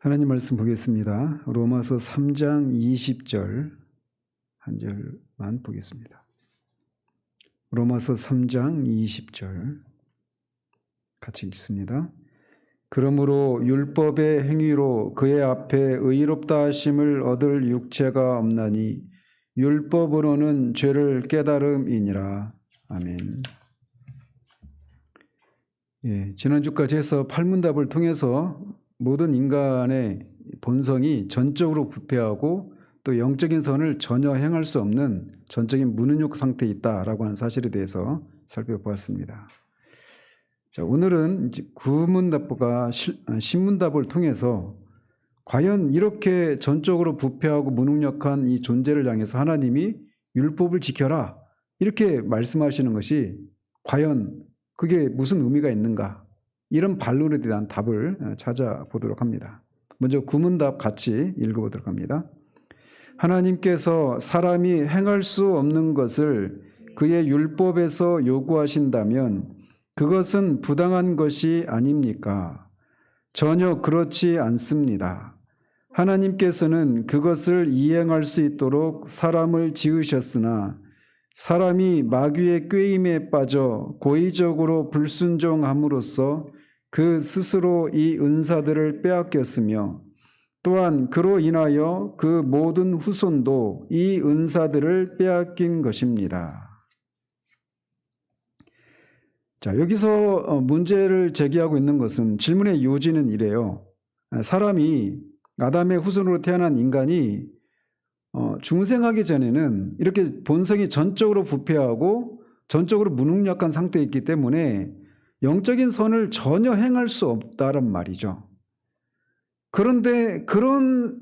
하나님 말씀 보겠습니다. 로마서 3장 20절 한 절만 보겠습니다. 로마서 3장 20절 같이 읽습니다. 그러므로 율법의 행위로 그의 앞에 의롭다 하심을 얻을 육체가 없나니 율법으로는 죄를 깨달음이니라. 아멘. 지난주까지 해서 팔문답을 통해서 모든 인간의 본성이 전적으로 부패하고 또 영적인 선을 전혀 행할 수 없는 전적인 무능력 상태에 있다라고 하는 사실에 대해서 살펴보았습니다. 자, 오늘은 이제 구문답과 신문답을 통해서 과연 이렇게 전적으로 부패하고 무능력한 이 존재를 향해서 하나님이 율법을 지켜라 이렇게 말씀하시는 것이 과연 그게 무슨 의미가 있는가? 이런 반론에 대한 답을 찾아보도록 합니다. 먼저 구문답 같이 읽어보도록 합니다. 하나님께서 사람이 행할 수 없는 것을 그의 율법에서 요구하신다면 그것은 부당한 것이 아닙니까? 전혀 그렇지 않습니다. 하나님께서는 그것을 이행할 수 있도록 사람을 지으셨으나 사람이 마귀의 꾀임에 빠져 고의적으로 불순종함으로써 그 스스로 이 은사들을 빼앗겼으며 또한 그로 인하여 그 모든 후손도 이 은사들을 빼앗긴 것입니다. 자, 여기서 문제를 제기하고 있는 것은 질문의 요지는 이래요. 사람이 아담의 후손으로 태어난 인간이 중생하기 전에는 이렇게 본성이 전적으로 부패하고 전적으로 무능력한 상태에 있기 때문에 영적인 선을 전혀 행할 수 없다란 말이죠. 그런데 그런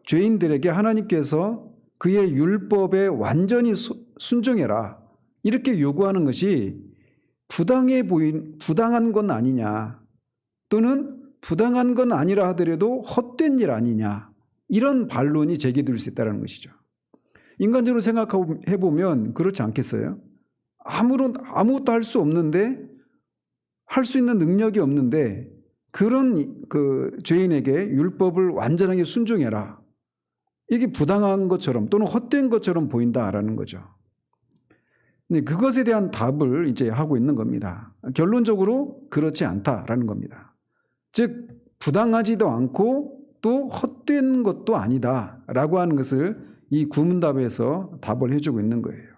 죄인들에게 하나님께서 그의 율법에 완전히 순종해라 이렇게 요구하는 것이 부당한 건 아니냐 또는 부당한 건 아니라 하더라도 헛된 일 아니냐 이런 반론이 제기될 수 있다는 것이죠. 인간적으로 생각해 보면 그렇지 않겠어요? 아무것도 할 수 없는데 할 수 있는 능력이 없는데 그런 그 죄인에게 율법을 완전하게 순종해라. 이게 부당한 것처럼 또는 헛된 것처럼 보인다라는 거죠. 근데 그것에 대한 답을 이제 하고 있는 겁니다. 결론적으로 그렇지 않다라는 겁니다. 즉 부당하지도 않고 또 헛된 것도 아니다라고 하는 것을 이 구문답에서 답을 해주고 있는 거예요.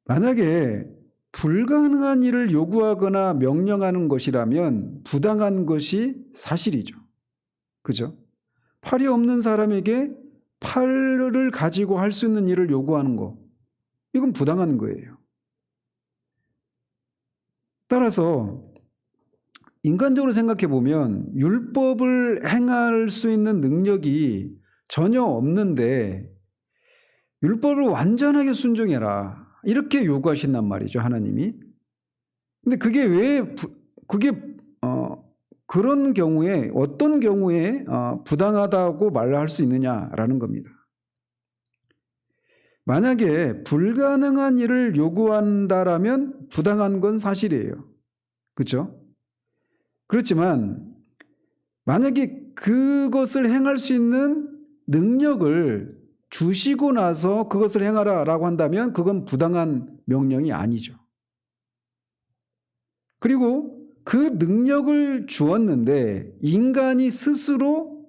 만약에 불가능한 일을 요구하거나 명령하는 것이라면 부당한 것이 사실이죠. 그죠? 팔이 없는 사람에게 팔을 가지고 할 수 있는 일을 요구하는 거, 이건 부당한 거예요. 따라서 인간적으로 생각해 보면 율법을 행할 수 있는 능력이 전혀 없는데 율법을 완전하게 순종해라 이렇게 요구하신단 말이죠, 하나님이. 근데 그게 그런 경우에 어떤 경우에 부당하다고 말할 수 있느냐라는 겁니다. 만약에 불가능한 일을 요구한다라면 부당한 건 사실이에요. 그렇죠? 그렇지만 만약에 그것을 행할 수 있는 능력을 주시고 나서 그것을 행하라라고 한다면 그건 부당한 명령이 아니죠. 그리고 그 능력을 주었는데 인간이 스스로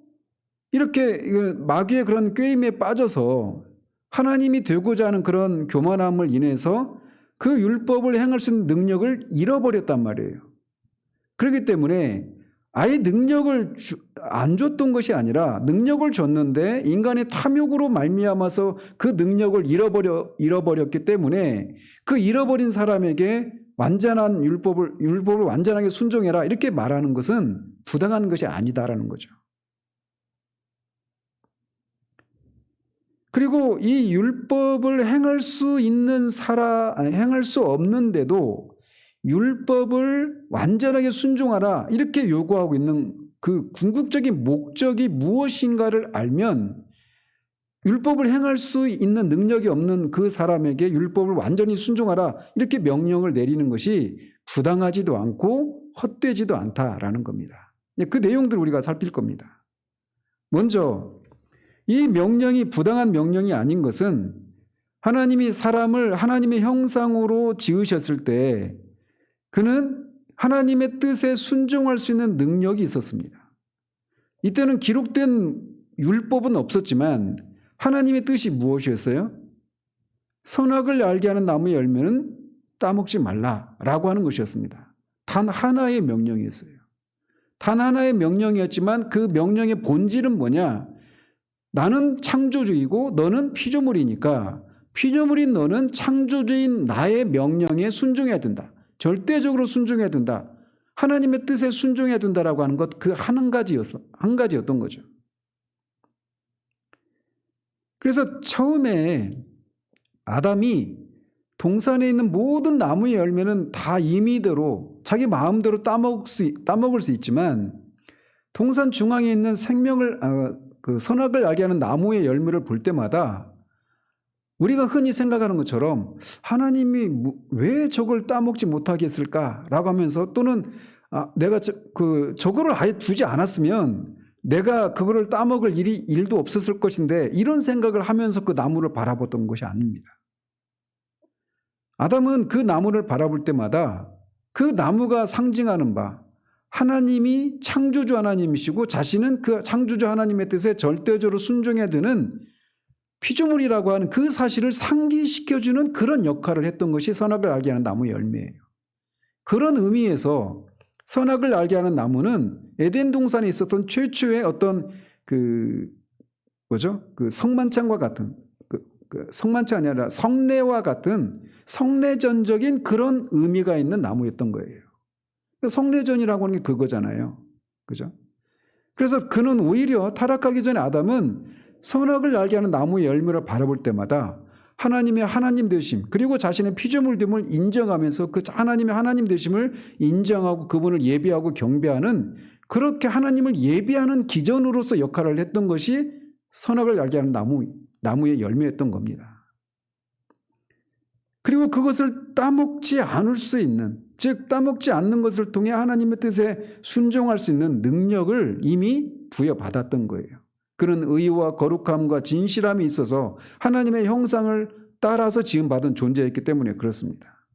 이렇게 마귀의 그런 꾀임에 빠져서 하나님이 되고자 하는 그런 교만함을 인해서 그 율법을 행할 수 있는 능력을 잃어버렸단 말이에요. 그렇기 때문에 아예 능력을 안 줬던 것이 아니라 능력을 줬는데 인간의 탐욕으로 말미암아서 그 능력을 잃어버렸기 때문에 그 잃어버린 사람에게 완전한 율법을 완전하게 순종해라 이렇게 말하는 것은 부당한 것이 아니다라는 거죠. 그리고 이 율법을 행할 수 없는데도 율법을 완전하게 순종하라 이렇게 요구하고 있는 그 궁극적인 목적이 무엇인가를 알면 율법을 행할 수 있는 능력이 없는 그 사람에게 율법을 완전히 순종하라 이렇게 명령을 내리는 것이 부당하지도 않고 헛되지도 않다라는 겁니다. 그 내용들을 우리가 살필 겁니다. 먼저 이 명령이 부당한 명령이 아닌 것은 하나님이 사람을 하나님의 형상으로 지으셨을 때 그는 하나님의 뜻에 순종할 수 있는 능력이 있었습니다. 이때는 기록된 율법은 없었지만 하나님의 뜻이 무엇이었어요? 선악을 알게 하는 나무의 열매는 따먹지 말라라고 하는 것이었습니다. 단 하나의 명령이었어요. 단 하나의 명령이었지만 그 명령의 본질은 뭐냐? 나는 창조주이고 너는 피조물이니까 피조물인 너는 창조주인 나의 명령에 순종해야 된다. 절대적으로 순종해야 된다. 하나님의 뜻에 순종해야 된다라고 하는 것 그 한 가지였던 거죠. 그래서 처음에 아담이 동산에 있는 모든 나무의 열매는 다 임의대로 자기 마음대로 따먹을 수 있지만 동산 중앙에 있는 그 선악을 알게 하는 나무의 열매를 볼 때마다 우리가 흔히 생각하는 것처럼 하나님이 왜 저걸 따먹지 못하게 했을까라고 하면서 또는 내가 저거를 아예 두지 않았으면 내가 그거를 따먹을 일도 없었을 것인데 이런 생각을 하면서 그 나무를 바라보던 것이 아닙니다. 아담은 그 나무를 바라볼 때마다 그 나무가 상징하는 바 하나님이 창조주 하나님이시고 자신은 그 창조주 하나님의 뜻에 절대적으로 순종해야 되는 피조물이라고 하는 그 사실을 상기시켜주는 그런 역할을 했던 것이 선악을 알게 하는 나무의 열매예요. 그런 의미에서 선악을 알게 하는 나무는 에덴 동산에 있었던 최초의 어떤 그 성만찬과 같은 성만찬이 아니라 성례와 같은 성례전적인 그런 의미가 있는 나무였던 거예요. 성례전이라고 하는 게 그거잖아요. 그죠? 그래서 그는 오히려 타락하기 전에 아담은 선악을 알게 하는 나무의 열매를 바라볼 때마다 하나님의 하나님 되심 그리고 자신의 피조물됨을 인정하면서 그 하나님의 하나님 되심을 인정하고 그분을 예배하고 경배하는 그렇게 하나님을 예배하는 기전으로서 역할을 했던 것이 선악을 알게 하는 나무의 열매였던 겁니다. 그리고 그것을 따먹지 않을 수 있는 즉 따먹지 않는 것을 통해 하나님의 뜻에 순종할 수 있는 능력을 이미 부여받았던 거예요. 그는 의와 거룩함과 진실함이 있어서 하나님의 형상을 따라서 지음받은 존재였기 때문에 그렇습니다.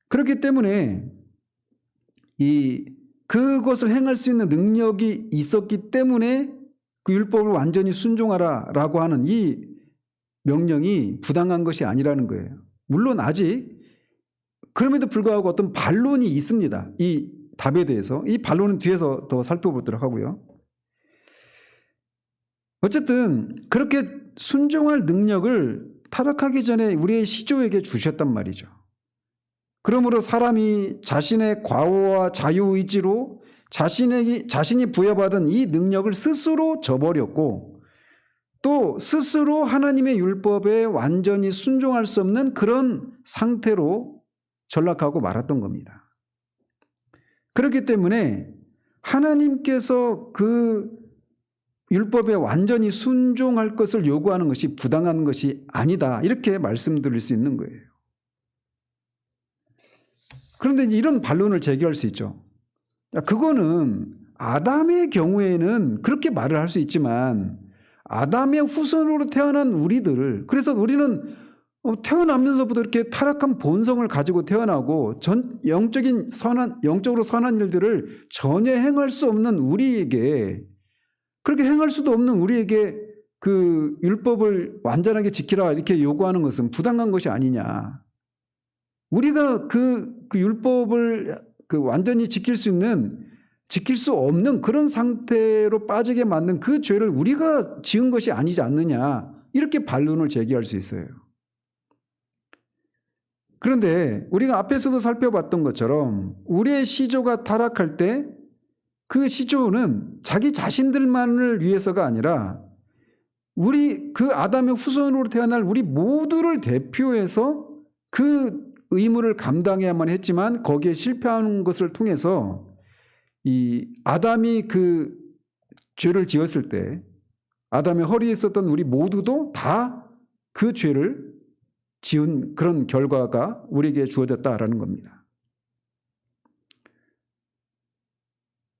그렇기 때문에 그것을 행할 수 있는 능력이 있었기 때문에 그 율법을 완전히 순종하라라고 하는 이 명령이 부당한 것이 아니라는 거예요. 물론 아직 그럼에도 불구하고 어떤 반론이 있습니다. 이 답에 대해서. 이 반론은 뒤에서 더 살펴보도록 하고요. 어쨌든 그렇게 순종할 능력을 타락하기 전에 우리의 시조에게 주셨단 말이죠. 그러므로 사람이 자신의 과오와 자유의지로 자신이 부여받은 이 능력을 스스로 저버렸고 또 스스로 하나님의 율법에 완전히 순종할 수 없는 그런 상태로 전락하고 말았던 겁니다. 그렇기 때문에 하나님께서 그 율법에 완전히 순종할 것을 요구하는 것이 부당한 것이 아니다. 이렇게 말씀드릴 수 있는 거예요. 그런데 이제 이런 반론을 제기할 수 있죠. 그거는 아담의 경우에는 그렇게 말을 할 수 있지만 아담의 후손으로 태어난 우리들 그래서 우리는 태어나면서부터 이렇게 타락한 본성을 가지고 태어나고 영적으로 선한 일들을 전혀 행할 수 없는 우리에게 그렇게 행할 수도 없는 우리에게 그 율법을 완전하게 지키라 이렇게 요구하는 것은 부당한 것이 아니냐. 우리가 그 율법을 완전히 지킬 수 없는 그런 상태로 빠지게 만든 그 죄를 우리가 지은 것이 아니지 않느냐. 이렇게 반론을 제기할 수 있어요. 그런데 우리가 앞에서도 살펴봤던 것처럼 우리의 시조가 타락할 때 그 시조는 자기 자신들만을 위해서가 아니라 그 아담의 후손으로 태어날 우리 모두를 대표해서 그 의무를 감당해야만 했지만 거기에 실패하는 것을 통해서 이 아담이 그 죄를 지었을 때 아담의 허리에 있었던 우리 모두도 다 그 죄를 지은 그런 결과가 우리에게 주어졌다라는 겁니다.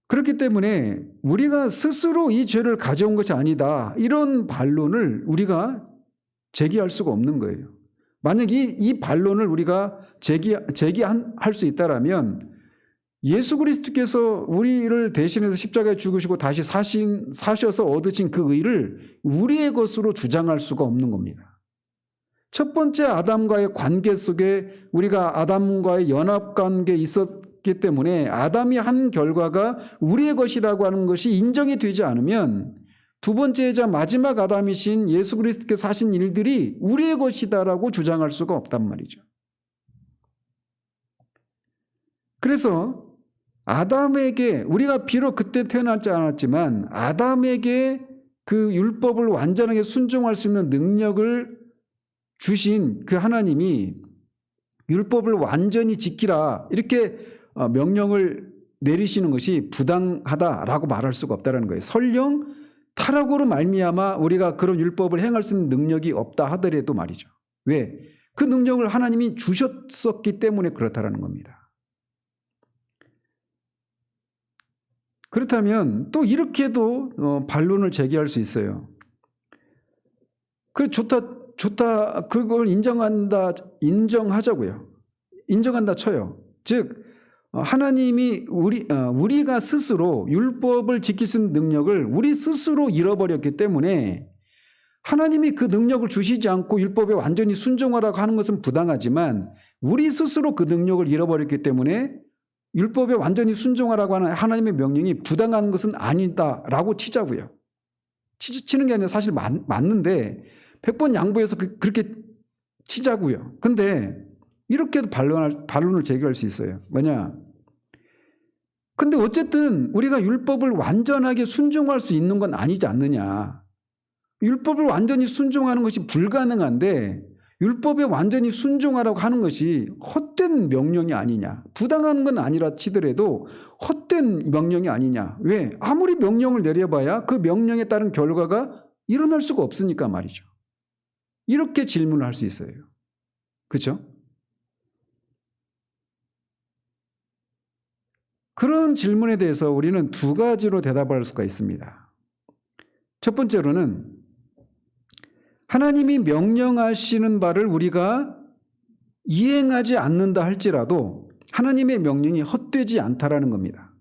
그렇기 때문에 우리가 스스로 이 죄를 가져온 것이 아니다, 이런 반론을 우리가 제기할 수가 없는 거예요. 만약 이 반론을 우리가 제기할 수 있다라면 예수 그리스도께서 우리를 대신해서 십자가에 죽으시고 다시 사셔서 얻으신 그 의를 우리의 것으로 주장할 수가 없는 겁니다. 첫 번째 아담과의 관계 속에 우리가 아담과의 연합관계에 있었기 때문에 아담이 한 결과가 우리의 것이라고 하는 것이 인정이 되지 않으면 두 번째이자 마지막 아담이신 예수 그리스도께서 하신 일들이 우리의 것이다라고 주장할 수가 없단 말이죠. 그래서 아담에게, 우리가 비록 그때 태어나지 않았지만 아담에게 그 율법을 완전하게 순종할 수 있는 능력을 주신 그 하나님이 율법을 완전히 지키라, 이렇게 명령을 내리시는 것이 부당하다라고 말할 수가 없다는 거예요. 설령 타락으로 말미암아 우리가 그런 율법을 행할 수 있는 능력이 없다 하더라도 말이죠. 왜? 그 능력을 하나님이 주셨었기 때문에 그렇다라는 겁니다. 그렇다면 또 이렇게도 반론을 제기할 수 있어요. 그래, 좋다, 그걸 인정하자고요. 인정한다 쳐요. 즉, 하나님이 우리가 스스로 율법을 지킬 수 있는 능력을 우리 스스로 잃어버렸기 때문에 하나님이 그 능력을 주시지 않고 율법에 완전히 순종하라고 하는 것은 부당하지만 우리 스스로 그 능력을 잃어버렸기 때문에 율법에 완전히 순종하라고 하는 하나님의 명령이 부당한 것은 아니다라고 치자고요. 치는 게 아니라 사실 맞는데 100번 양보해서 그렇게 치자고요. 근데 이렇게도 반론을 제기할 수 있어요. 뭐냐? 근데 어쨌든 우리가 율법을 완전하게 순종할 수 있는 건 아니지 않느냐. 율법을 완전히 순종하는 것이 불가능한데 율법에 완전히 순종하라고 하는 것이 헛된 명령이 아니냐. 부당한 건 아니라 치더라도 헛된 명령이 아니냐. 왜? 아무리 명령을 내려봐야 그 명령에 따른 결과가 일어날 수가 없으니까 말이죠. 이렇게 질문을 할 수 있어요. 그렇죠? 그런 질문에 대해서 우리는 두 가지로 대답할 수가 있습니다. 첫 번째로는 하나님이 명령하시는 바를 우리가 이행하지 않는다 할지라도 하나님의 명령이 헛되지 않다라는 겁니다.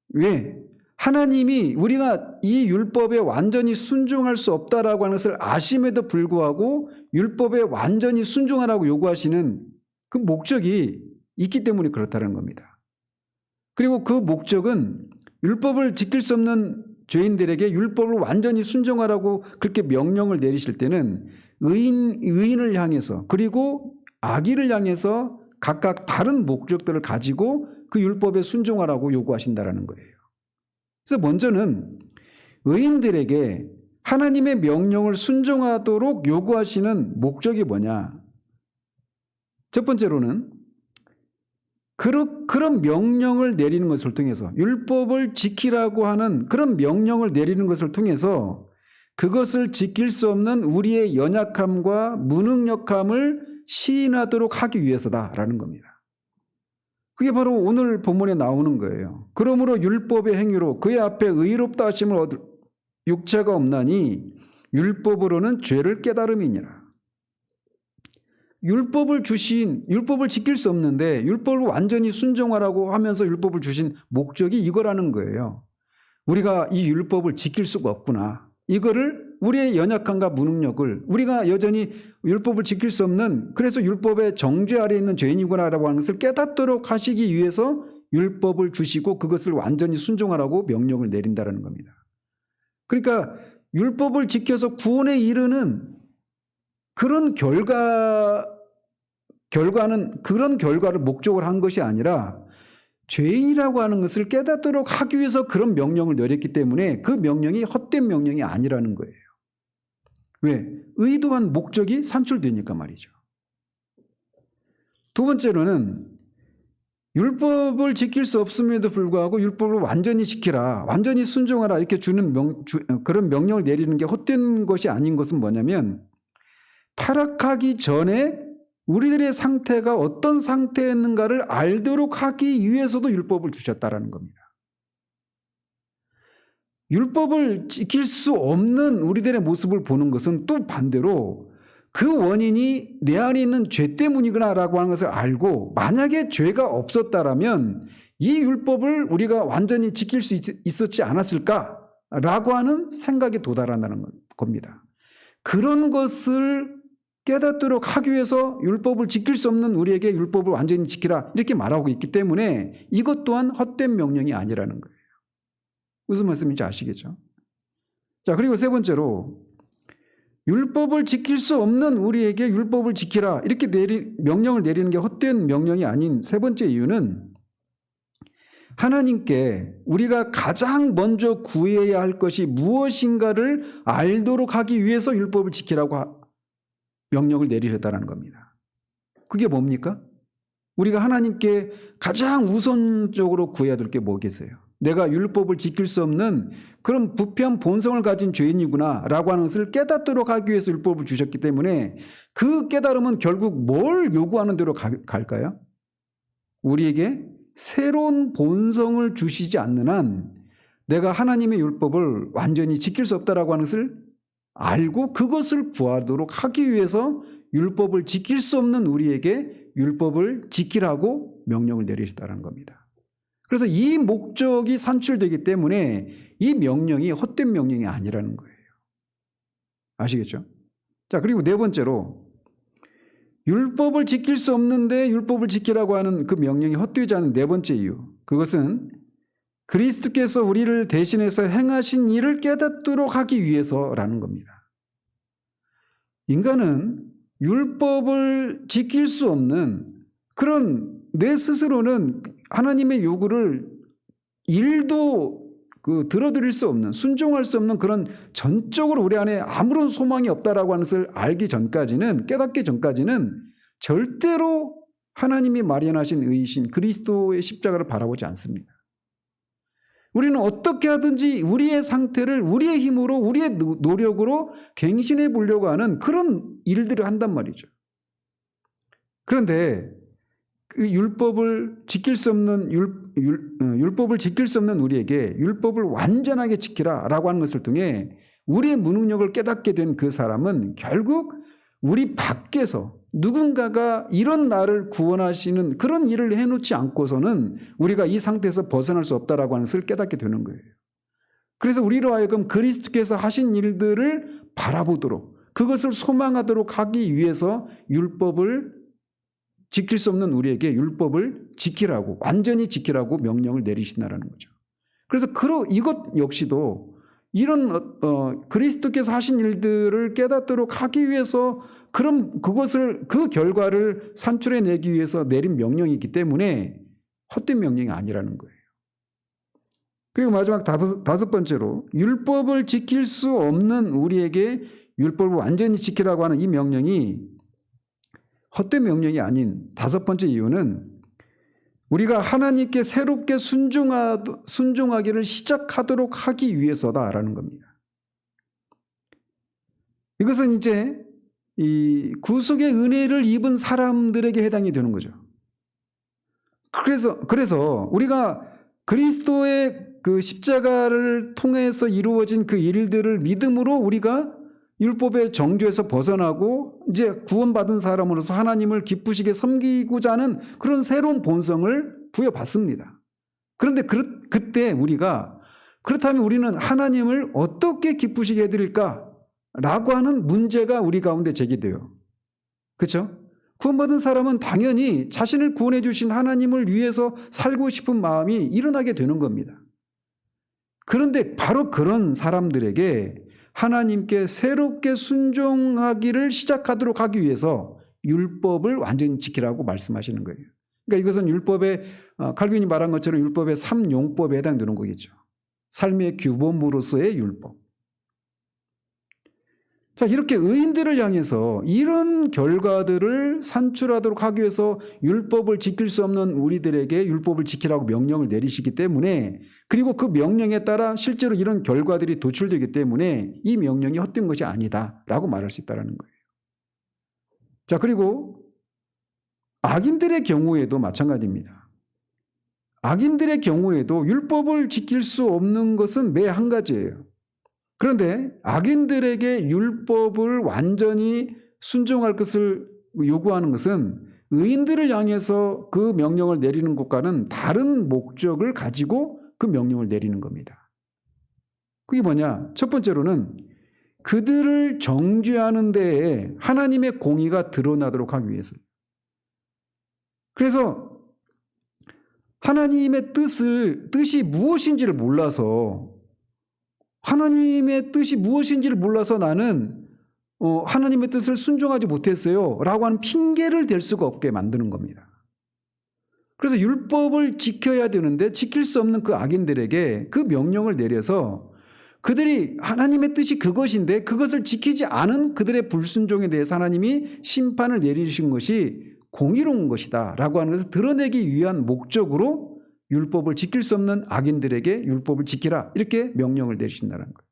왜? 하나님이 우리가 이 율법에 완전히 순종할 수 없다라고 하는 것을 아심에도 불구하고 율법에 완전히 순종하라고 요구하시는 그 목적이 있기 때문에 그렇다는 겁니다. 그리고 그 목적은 율법을 지킬 수 없는 죄인들에게 율법을 완전히 순종하라고 그렇게 명령을 내리실 때는 의인을 향해서 그리고 악인을 향해서 각각 다른 목적들을 가지고 그 율법에 순종하라고 요구하신다라는 거예요. 그래서 먼저는 의인들에게 하나님의 명령을 순종하도록 요구하시는 목적이 뭐냐? 첫 번째로는 그런 명령을 내리는 것을 통해서 율법을 지키라고 하는 그런 명령을 내리는 것을 통해서 그것을 지킬 수 없는 우리의 연약함과 무능력함을 시인하도록 하기 위해서다라는 겁니다. 그게 바로 오늘 본문에 나오는 거예요. 그러므로 율법의 행위로 그의 앞에 의롭다 하심을 얻을 육체가 없나니 율법으로는 죄를 깨달음이니라. 율법을 지킬 수 없는데 율법을 완전히 순종하라고 하면서 율법을 주신 목적이 이거라는 거예요. 우리가 이 율법을 지킬 수가 없구나. 이거를 우리의 연약함과 무능력을 우리가 여전히 율법을 지킬 수 없는, 그래서 율법의 정죄 아래 있는 죄인이구나라고 하는 것을 깨닫도록 하시기 위해서 율법을 주시고 그것을 완전히 순종하라고 명령을 내린다는 겁니다. 그러니까 율법을 지켜서 구원에 이르는 그런 그런 결과를 목적으로 한 것이 아니라 죄인이라고 하는 것을 깨닫도록 하기 위해서 그런 명령을 내렸기 때문에 그 명령이 헛된 명령이 아니라는 거예요. 왜? 의도한 목적이 산출되니까 말이죠. 두 번째로는 율법을 지킬 수 없음에도 불구하고 율법을 완전히 지키라, 완전히 순종하라 이렇게 주는 그런 명령을 내리는 게 헛된 것이 아닌 것은 뭐냐면 타락하기 전에 우리들의 상태가 어떤 상태였는가를 알도록 하기 위해서도 율법을 주셨다라는 겁니다. 율법을 지킬 수 없는 우리들의 모습을 보는 것은 또 반대로 그 원인이 내 안에 있는 죄 때문이구나라고 하는 것을 알고 만약에 죄가 없었다라면 이 율법을 우리가 완전히 지킬 수 있었지 않았을까라고 하는 생각에 도달한다는 겁니다. 그런 것을 깨닫도록 하기 위해서 율법을 지킬 수 없는 우리에게 율법을 완전히 지키라 이렇게 말하고 있기 때문에 이것 또한 헛된 명령이 아니라는 거예요. 무슨 말씀인지 아시겠죠? 자, 그리고 세 번째로 율법을 지킬 수 없는 우리에게 율법을 지키라 이렇게 명령을 내리는 게 헛된 명령이 아닌 세 번째 이유는 하나님께 우리가 가장 먼저 구해야 할 것이 무엇인가를 알도록 하기 위해서 율법을 지키라고 명령을 내리셨다는 겁니다. 그게 뭡니까? 우리가 하나님께 가장 우선적으로 구해야 될 게 뭐겠어요? 내가 율법을 지킬 수 없는 그런 부패한 본성을 가진 죄인이구나 라고 하는 것을 깨닫도록 하기 위해서 율법을 주셨기 때문에 그 깨달음은 결국 뭘 요구하는 대로 갈까요? 우리에게 새로운 본성을 주시지 않는 한 내가 하나님의 율법을 완전히 지킬 수 없다라고 하는 것을 알고 그것을 구하도록 하기 위해서 율법을 지킬 수 없는 우리에게 율법을 지키라고 명령을 내리셨다는 겁니다. 그래서 이 목적이 산출되기 때문에 이 명령이 헛된 명령이 아니라는 거예요. 아시겠죠? 자, 그리고 네 번째로 율법을 지킬 수 없는데 율법을 지키라고 하는 그 명령이 헛되지 않은 네 번째 이유. 그것은 그리스도께서 우리를 대신해서 행하신 일을 깨닫도록 하기 위해서라는 겁니다. 인간은 율법을 지킬 수 없는 그런 내 스스로는 하나님의 요구를 일도 들어드릴 수 없는 순종할 수 없는 그런 전적으로 우리 안에 아무런 소망이 없다라고 하는 것을 알기 전까지는 깨닫기 전까지는 절대로 하나님이 마련하신 의이신 그리스도의 십자가를 바라보지 않습니다. 우리는 어떻게 하든지 우리의 상태를 우리의 힘으로 우리의 노력으로 갱신해 보려고 하는 그런 일들을 한단 말이죠. 그런데 그 율법을 지킬 수 없는 율법을 지킬 수 없는 우리에게 율법을 완전하게 지키라라고 하는 것을 통해 우리의 무능력을 깨닫게 된 그 사람은 결국 우리 밖에서 누군가가 이런 나를 구원하시는 그런 일을 해놓지 않고서는 우리가 이 상태에서 벗어날 수 없다라고 하는 것을 깨닫게 되는 거예요. 그래서 우리로 하여금 그리스도께서 하신 일들을 바라보도록 그것을 소망하도록 하기 위해서 율법을 지킬 수 없는 우리에게 율법을 지키라고 완전히 지키라고 명령을 내리신다는 거죠. 그래서 이것 역시도 이런 그리스도께서 하신 일들을 깨닫도록 하기 위해서 그 결과를 산출해내기 위해서 내린 명령이기 때문에 헛된 명령이 아니라는 거예요. 그리고 마지막 다섯 번째로 율법을 지킬 수 없는 우리에게 율법을 완전히 지키라고 하는 이 명령이 헛된 명령이 아닌 다섯 번째 이유는 우리가 하나님께 새롭게 순종하기를 시작하도록 하기 위해서다라는 겁니다. 이것은 이제 이 구속의 은혜를 입은 사람들에게 해당이 되는 거죠. 그래서 우리가 그리스도의 그 십자가를 통해서 이루어진 그 일들을 믿음으로 우리가 율법의 정죄에서 벗어나고 이제 구원받은 사람으로서 하나님을 기쁘시게 섬기고자 하는 그런 새로운 본성을 부여받습니다. 그런데 그때 우리가 그렇다면 우리는 하나님을 어떻게 기쁘시게 해드릴까? 라고 하는 문제가 우리 가운데 제기돼요. 그렇죠? 구원받은 사람은 당연히 자신을 구원해 주신 하나님을 위해서 살고 싶은 마음이 일어나게 되는 겁니다. 그런데 바로 그런 사람들에게 하나님께 새롭게 순종하기를 시작하도록 하기 위해서 율법을 완전히 지키라고 말씀하시는 거예요. 그러니까 이것은 율법의 칼빈이 말한 것처럼 율법의 3용법에 해당되는 거겠죠. 삶의 규범으로서의 율법. 자, 이렇게 의인들을 향해서 이런 결과들을 산출하도록 하기 위해서 율법을 지킬 수 없는 우리들에게 율법을 지키라고 명령을 내리시기 때문에 그리고 그 명령에 따라 실제로 이런 결과들이 도출되기 때문에 이 명령이 헛된 것이 아니다라고 말할 수 있다는 거예요. 자, 그리고 악인들의 경우에도 마찬가지입니다. 악인들의 경우에도 율법을 지킬 수 없는 것은 매 한 가지예요. 그런데 악인들에게 율법을 완전히 순종할 것을 요구하는 것은 의인들을 향해서 그 명령을 내리는 것과는 다른 목적을 가지고 그 명령을 내리는 겁니다. 그게 뭐냐? 첫 번째로는 그들을 정죄하는 데에 하나님의 공의가 드러나도록 하기 위해서. 그래서 하나님의 뜻이 무엇인지를 몰라서 나는 하나님의 뜻을 순종하지 못했어요 라고 하는 핑계를 댈 수가 없게 만드는 겁니다. 그래서 율법을 지켜야 되는데 지킬 수 없는 그 악인들에게 그 명령을 내려서 그들이 하나님의 뜻이 그것인데 그것을 지키지 않은 그들의 불순종에 대해서 하나님이 심판을 내리신 것이 공의로운 것이다 라고 하는 것을 드러내기 위한 목적으로 율법을 지킬 수 없는 악인들에게 율법을 지키라 이렇게 명령을 내리신다는 거예요.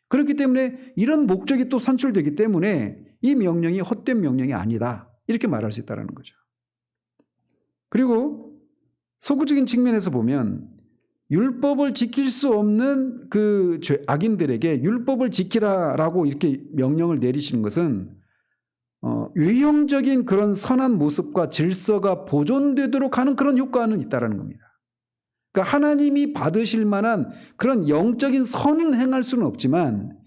그렇기 때문에 이런 목적이 또 산출되기 때문에 이 명령이 헛된 명령이 아니다 이렇게 말할 수 있다는 거죠. 그리고 서구적인 측면에서 보면 율법을 지킬 수 없는 그 악인들에게 율법을 지키라라고 이렇게 명령을 내리시는 것은 외형적인 그런 선한 모습과 질서가 보존되도록 하는 그런 효과는 있다는 겁니다. 그러니까 하나님이 받으실 만한 그런 영적인 선은 행할 수는 없지만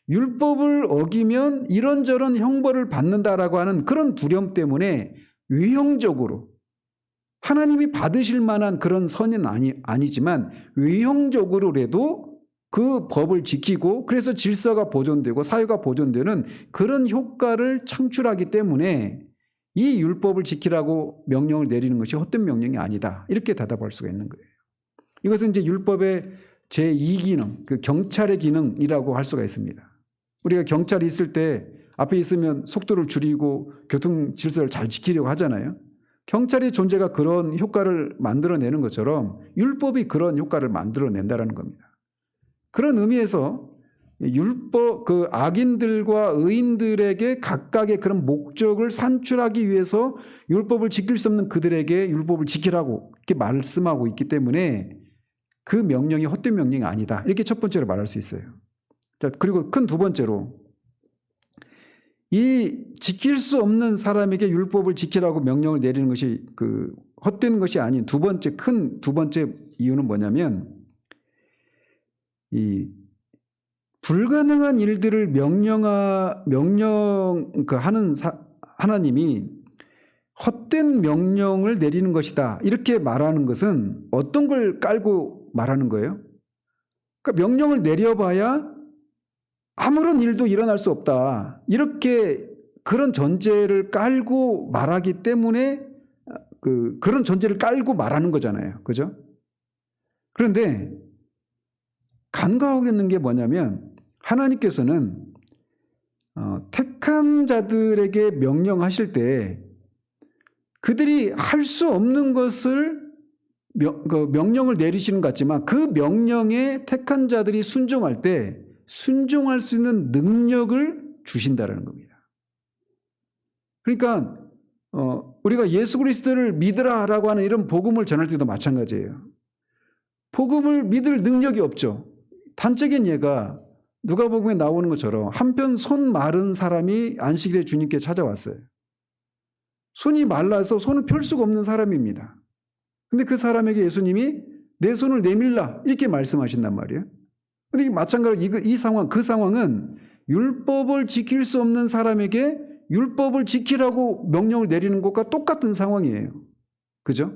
율법을 어기면 이런저런 형벌을 받는다라고 하는 그런 두려움 때문에 외형적으로 하나님이 받으실 만한 그런 선은 아니지만 외형적으로라도 그 법을 지키고 그래서 질서가 보존되고 사회가 보존되는 그런 효과를 창출하기 때문에 이 율법을 지키라고 명령을 내리는 것이 헛된 명령이 아니다. 이렇게 대답할 수가 있는 거예요. 이것은 이제 율법의 제2기능, 그 경찰의 기능이라고 할 수가 있습니다. 우리가 경찰이 있을 때 앞에 있으면 속도를 줄이고 교통 질서를 잘 지키려고 하잖아요. 경찰의 존재가 그런 효과를 만들어내는 것처럼 율법이 그런 효과를 만들어낸다는 겁니다. 그런 의미에서 율법, 그 악인들과 의인들에게 각각의 그런 목적을 산출하기 위해서 율법을 지킬 수 없는 그들에게 율법을 지키라고 이렇게 말씀하고 있기 때문에 그 명령이 헛된 명령이 아니다. 이렇게 첫 번째로 말할 수 있어요. 자, 그리고 큰 두 번째로 이 지킬 수 없는 사람에게 율법을 지키라고 명령을 내리는 것이 그 헛된 것이 아닌 두 번째 이유는 뭐냐면 이 불가능한 일들을 하는 하나님이 헛된 명령을 내리는 것이다. 이렇게 말하는 것은 어떤 걸 깔고 말하는 거예요? 그러니까 명령을 내려봐야 아무런 일도 일어날 수 없다. 이렇게 그런 전제를 깔고 말하기 때문에 그런 전제를 깔고 말하는 거잖아요. 그죠? 그런데 간과하고 있는 게 뭐냐면 하나님께서는 택한 자들에게 명령하실 때 그들이 할 수 없는 것을 명령을 내리시는 것 같지만 그 명령에 택한 자들이 순종할 때 순종할 수 있는 능력을 주신다는 겁니다. 그러니까 우리가 예수 그리스도를 믿으라라고 하는 이런 복음을 전할 때도 마찬가지예요. 복음을 믿을 능력이 없죠. 단적인 예가 누가복음에 나오는 것처럼 한편 손 마른 사람이 안식일에 주님께 찾아왔어요. 손이 말라서 손을 펼 수가 없는 사람입니다. 근데 그 사람에게 예수님이 내 손을 내밀라 이렇게 말씀하신단 말이에요. 근데 마찬가지로 그 상황은 율법을 지킬 수 없는 사람에게 율법을 지키라고 명령을 내리는 것과 똑같은 상황이에요. 그죠?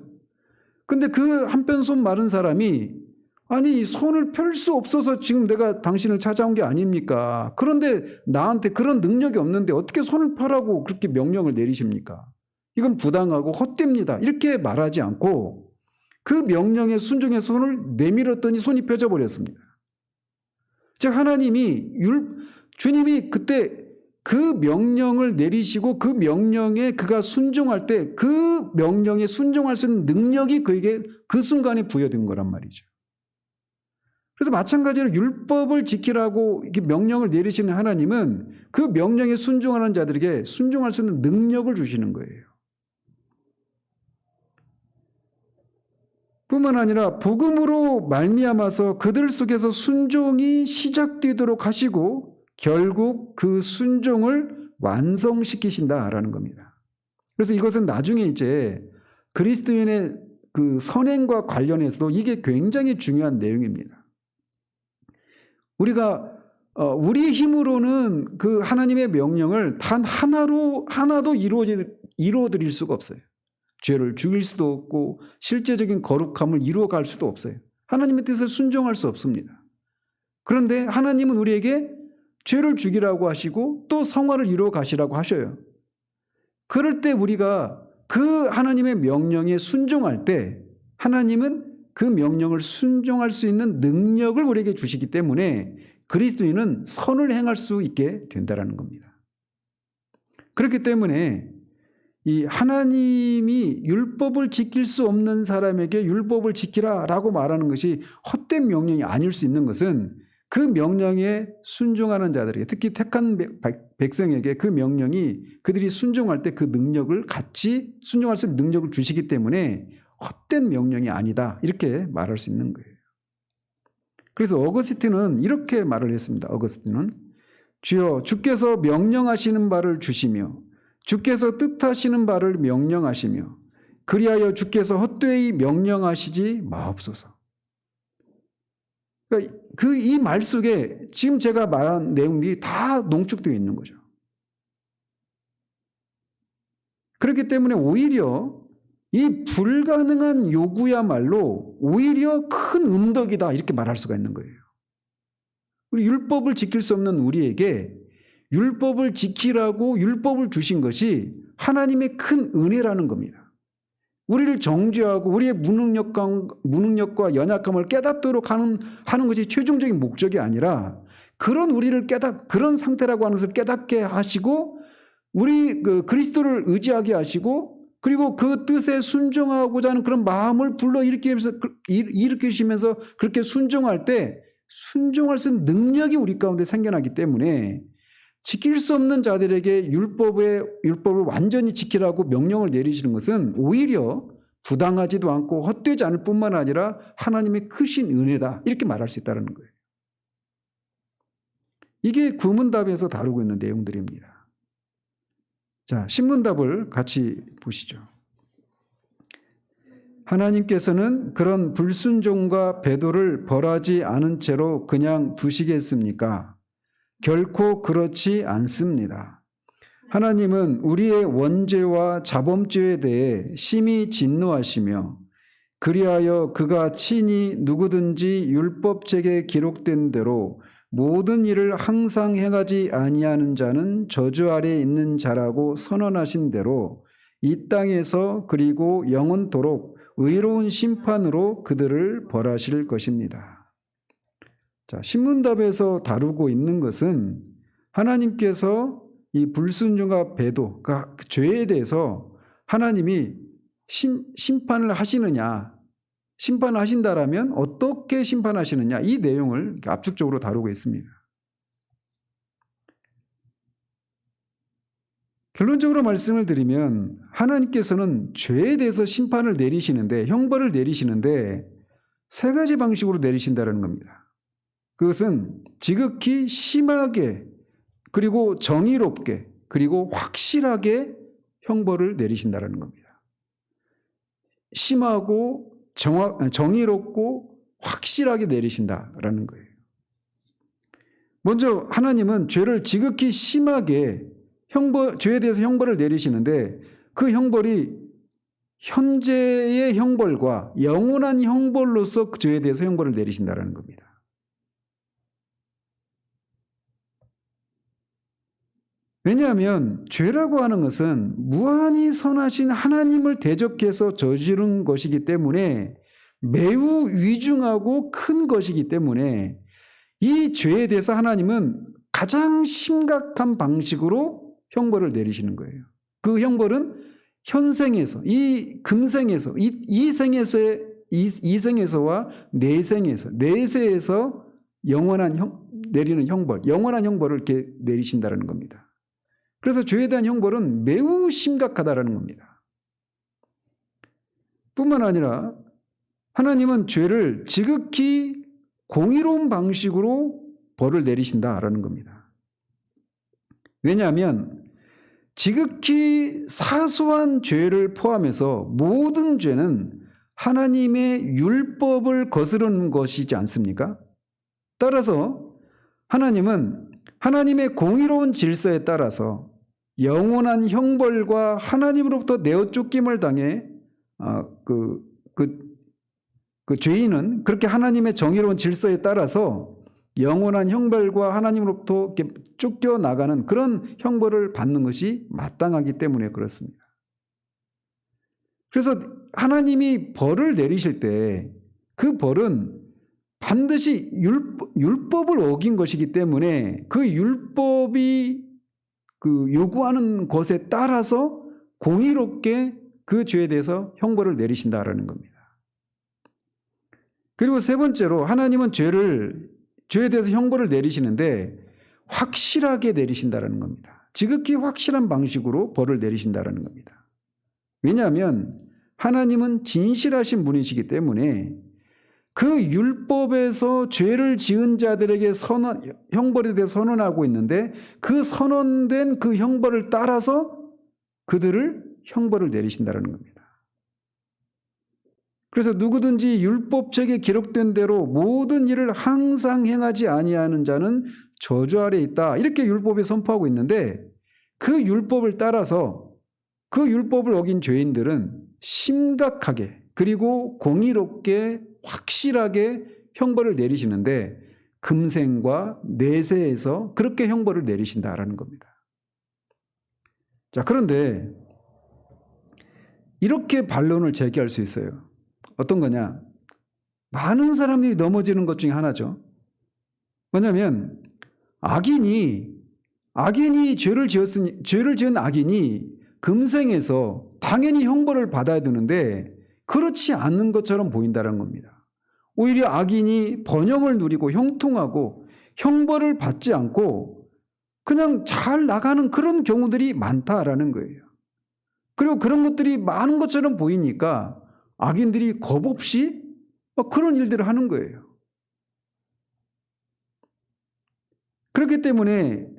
근데 그 한편 손 마른 사람이 아니 손을 펼 수 없어서 지금 내가 당신을 찾아온 게 아닙니까? 그런데 나한테 그런 능력이 없는데 어떻게 손을 펴라고 그렇게 명령을 내리십니까? 이건 부당하고 헛됩니다. 이렇게 말하지 않고 그 명령에 순종해서 손을 내밀었더니 손이 펴져 버렸습니다. 즉 주님이 그때 그 명령을 내리시고 그 명령에 그가 순종할 때 그 명령에 순종할 수 있는 능력이 그에게 그 순간에 부여된 거란 말이죠. 그래서 마찬가지로 율법을 지키라고 이렇게 명령을 내리시는 하나님은 그 명령에 순종하는 자들에게 순종할 수 있는 능력을 주시는 거예요. 뿐만 아니라 복음으로 말미암아서 그들 속에서 순종이 시작되도록 하시고 결국 그 순종을 완성시키신다라는 겁니다. 그래서 이것은 나중에 이제 그리스도인의 그 선행과 관련해서도 이게 굉장히 중요한 내용입니다. 우리가 우리 힘으로는 그 하나님의 명령을 단 하나도 이루어드릴 수가 없어요. 죄를 죽일 수도 없고 실제적인 거룩함을 이루어갈 수도 없어요. 하나님의 뜻을 순종할 수 없습니다. 그런데 하나님은 우리에게 죄를 죽이라고 하시고 또 성화를 이루어 가시라고 하셔요. 그럴 때 우리가 그 하나님의 명령에 순종할 때 하나님은 그 명령을 순종할 수 있는 능력을 우리에게 주시기 때문에 그리스도인은 선을 행할 수 있게 된다는 겁니다. 그렇기 때문에 이 하나님이 율법을 지킬 수 없는 사람에게 율법을 지키라라고 말하는 것이 헛된 명령이 아닐 수 있는 것은 그 명령에 순종하는 자들에게, 특히 택한 백성에게 그 명령이 그들이 순종할 때 그 능력을 같이 순종할 수 있는 능력을 주시기 때문에 헛된 명령이 아니다 이렇게 말할 수 있는 거예요. 그래서 어거스틴은 이렇게 말을 했습니다. 어거스틴은 주여 주께서 명령하시는 바를 주시며 주께서 뜻하시는 바를 명령하시며 그리하여 주께서 헛되이 명령하시지 마옵소서. 그러니까 이 말 속에 지금 제가 말한 내용이 다 농축되어 있는 거죠. 그렇기 때문에 오히려 이 불가능한 요구야말로 오히려 큰 은덕이다 이렇게 말할 수가 있는 거예요. 우리 율법을 지킬 수 없는 우리에게 율법을 지키라고 율법을 주신 것이 하나님의 큰 은혜라는 겁니다. 우리를 정죄하고 우리의 무능력과 연약함을 깨닫도록 하는 것이 최종적인 목적이 아니라 그런 우리를 그런 상태라고 하는 것을 깨닫게 하시고 우리 그리스도를 의지하게 하시고 그리고 그 뜻에 순종하고자 하는 그런 마음을 일으키시면서 그렇게 순종할 때 순종할 수 있는 능력이 우리 가운데 생겨나기 때문에 지킬 수 없는 자들에게 율법을 완전히 지키라고 명령을 내리시는 것은 오히려 부당하지도 않고 헛되지 않을 뿐만 아니라 하나님의 크신 은혜다 이렇게 말할 수 있다는 거예요. 이게 구문답에서 다루고 있는 내용들입니다. 자, 신문답을 같이 보시죠. 하나님께서는 그런 불순종과 배도를 벌하지 않은 채로 그냥 두시겠습니까? 결코 그렇지 않습니다. 하나님은 우리의 원죄와 자범죄에 대해 심히 진노하시며 그리하여 그가 친히 누구든지 율법책에 기록된 대로 모든 일을 항상 행하지 아니하는 자는 저주 아래에 있는 자라고 선언하신 대로 이 땅에서 그리고 영원토록 의로운 심판으로 그들을 벌하실 것입니다. 자, 신문답에서 다루고 있는 것은 하나님께서 이 불순종과 배도, 그러니까 죄에 대해서 하나님이 심판을 하시느냐, 심판하신다라면 어떻게 심판하시느냐 이 내용을 압축적으로 다루고 있습니다. 결론적으로 말씀을 드리면 하나님께서는 죄에 대해서 심판을 내리시는데 형벌을 내리시는데 세 가지 방식으로 내리신다는 겁니다. 그것은 지극히 심하게 그리고 정의롭게 그리고 확실하게 형벌을 내리신다는 겁니다. 심하고 정의롭고 확실하게 내리신다라는 거예요. 먼저 하나님은 죄를 지극히 심하게 죄에 대해서 형벌을 내리시는데 그 형벌이 현재의 형벌과 영원한 형벌로서 그 죄에 대해서 형벌을 내리신다는 겁니다. 왜냐하면 죄라고 하는 것은 무한히 선하신 하나님을 대적해서 저지른 것이기 때문에 매우 위중하고 큰 것이기 때문에 이 죄에 대해서 하나님은 가장 심각한 방식으로 형벌을 내리시는 거예요. 그 형벌은 현생에서, 이 금생에서, 이생에서와 내세에서 내리는 형벌, 영원한 형벌을 이렇게 내리신다는 겁니다. 그래서 죄에 대한 형벌은 매우 심각하다라는 겁니다. 뿐만 아니라 하나님은 죄를 지극히 공의로운 방식으로 벌을 내리신다라는 겁니다. 왜냐하면 지극히 사소한 죄를 포함해서 모든 죄는 하나님의 율법을 거스르는 것이지 않습니까? 따라서 하나님은 하나님의 공의로운 질서에 따라서 영원한 형벌과 하나님으로부터 내어 쫓김을 당해 그 죄인은 그렇게 하나님의 정의로운 질서에 따라서 영원한 형벌과 하나님으로부터 쫓겨나가는 그런 형벌을 받는 것이 마땅하기 때문에 그렇습니다. 그래서 하나님이 벌을 내리실 때 그 벌은 반드시 율법을 어긴 것이기 때문에 그 율법이 그 요구하는 것에 따라서 공의롭게 그 죄에 대해서 형벌을 내리신다라는 겁니다. 그리고 세 번째로 하나님은 죄에 대해서 형벌을 내리시는데 확실하게 내리신다라는 겁니다. 지극히 확실한 방식으로 벌을 내리신다라는 겁니다. 왜냐하면 하나님은 진실하신 분이시기 때문에 그 율법에서 죄를 지은 자들에게 형벌에 대해 선언하고 있는데 그 선언된 그 형벌을 따라서 그들을 형벌을 내리신다라는 겁니다. 그래서 누구든지 율법책에 기록된 대로 모든 일을 항상 행하지 아니하는 자는 저주 아래 있다. 이렇게 율법에 선포하고 있는데 그 율법을 따라서 그 율법을 어긴 죄인들은 심각하게 그리고 공의롭게 확실하게 형벌을 내리시는데 금생과 내세에서 그렇게 형벌을 내리신다라는 겁니다. 자, 그런데 이렇게 반론을 제기할 수 있어요. 어떤 거냐? 많은 사람들이 넘어지는 것 중에 하나죠. 뭐냐면 악인이 죄를 지은 악인이 금생에서 당연히 형벌을 받아야 되는데 그렇지 않는 것처럼 보인다는 겁니다. 오히려 악인이 번영을 누리고 형통하고 형벌을 받지 않고 그냥 잘 나가는 그런 경우들이 많다라는 거예요. 그리고 그런 것들이 많은 것처럼 보이니까 악인들이 겁없이 그런 일들을 하는 거예요. 그렇기 때문에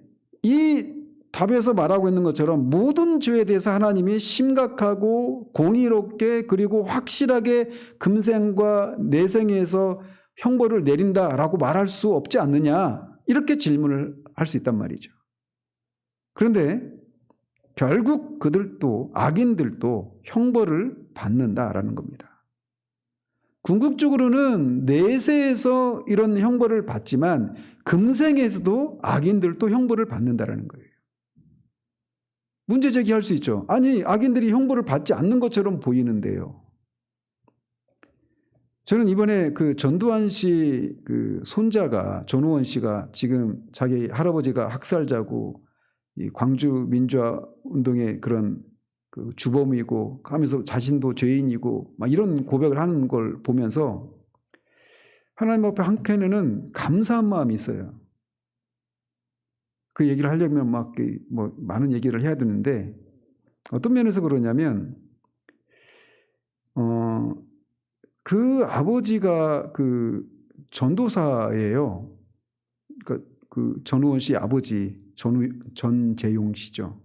이 답에서 말하고 있는 것처럼 모든 죄에 대해서 하나님이 심각하고 공의롭게 그리고 확실하게 금생과 내생에서 형벌을 내린다라고 말할 수 없지 않느냐 이렇게 질문을 할 수 있단 말이죠. 그런데 결국 그들도 악인들도 형벌을 받는다라는 겁니다. 궁극적으로는 내세에서 이런 형벌을 받지만 금생에서도 악인들도 형벌을 받는다라는 거예요. 문제 제기할 수 있죠. 아니, 악인들이 형벌을 받지 않는 것처럼 보이는데요. 저는 이번에 그 전두환 씨 그 손자가 전우원 씨가 지금 자기 할아버지가 학살자고 이 광주 민주화 운동의 그런 그 주범이고 하면서 자신도 죄인이고 막 이런 고백을 하는 걸 보면서 하나님 앞에 한켠에는 감사한 마음이 있어요. 그 얘기를 하려면 막 뭐 많은 얘기를 해야 되는데 어떤 면에서 그러냐면 그 아버지가 그 전도사예요. 그러니까 그 전우원 씨 아버지 전재용 씨죠.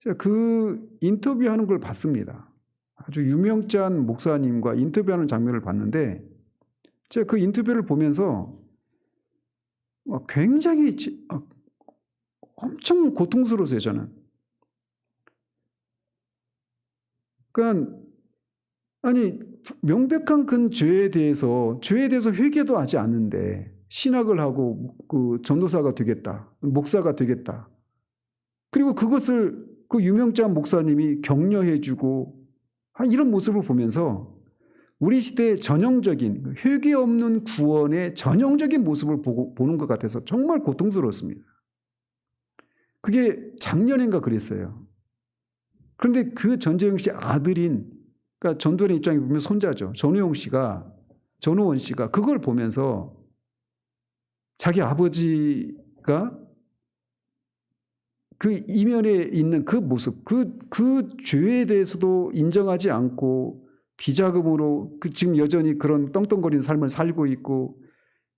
제가 그 인터뷰하는 걸 봤습니다. 아주 유명찬 목사님과 인터뷰하는 장면을 봤는데 제가 그 인터뷰를 보면서 굉장히 엄청 고통스러웠어요, 저는. 그러니까 아니 명백한 큰 죄에 대해서 회개도 하지 않는데 신학을 하고 그 전도사가 되겠다, 목사가 되겠다. 그리고 그것을 그 유명찬 목사님이 격려해주고 이런 모습을 보면서 우리 시대의 전형적인 회개 없는 구원의 전형적인 모습을 보는 것 같아서 정말 고통스러웠습니다. 그게 작년인가 그랬어요. 그런데 그 전재용 씨 아들인, 그러니까 전도연의 입장에 보면 손자죠. 전우원 씨가 그걸 보면서 자기 아버지가 그 이면에 있는 그 모습, 그 죄에 대해서도 인정하지 않고 비자금으로 지금 여전히 그런 떵떵거리는 삶을 살고 있고,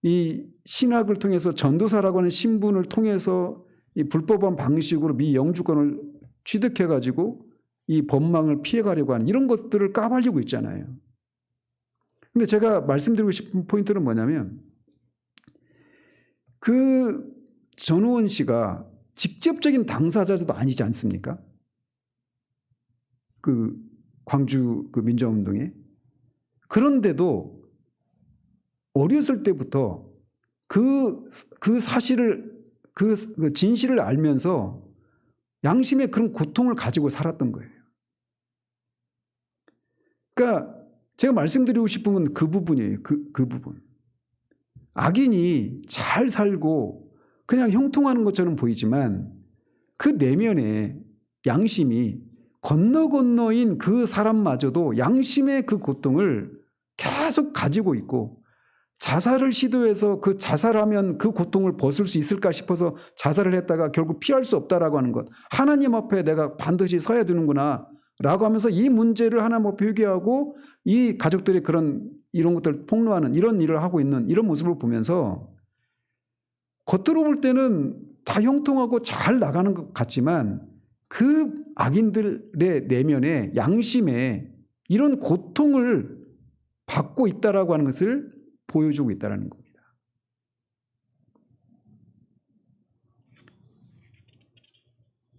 이 신학을 통해서 전도사라고 하는 신분을 통해서 이 불법한 방식으로 미 영주권을 취득해가지고 이 법망을 피해가려고 하는 이런 것들을 까발리고 있잖아요. 근데 제가 말씀드리고 싶은 포인트는 뭐냐면, 그 전우원 씨가 직접적인 당사자도 아니지 않습니까? 그 광주 그 민주화운동에. 그런데도 어렸을 때부터 그 사실을, 그 진실을 알면서 양심의 그런 고통을 가지고 살았던 거예요. 그러니까 제가 말씀드리고 싶은 건 그 부분이에요. 그 부분. 악인이 잘 살고 그냥 형통하는 것처럼 보이지만 그 내면에 양심이 건너인 그 사람마저도 양심의 그 고통을 계속 가지고 있고, 자살을 시도해서 그 자살하면 그 고통을 벗을 수 있을까 싶어서 자살을 했다가 결국 피할 수 없다라고 하는 것. 하나님 앞에 내가 반드시 서야 되는구나 라고 하면서 이 문제를 하나님 앞에 회개하고 이 가족들이 이런 것들을 폭로하는 이런 일을 하고 있는 이런 모습을 보면서 겉으로 볼 때는 다 형통하고 잘 나가는 것 같지만 그 악인들의 내면에 양심에 이런 고통을 받고 있다라고 하는 것을 보여주고 있다는 겁니다.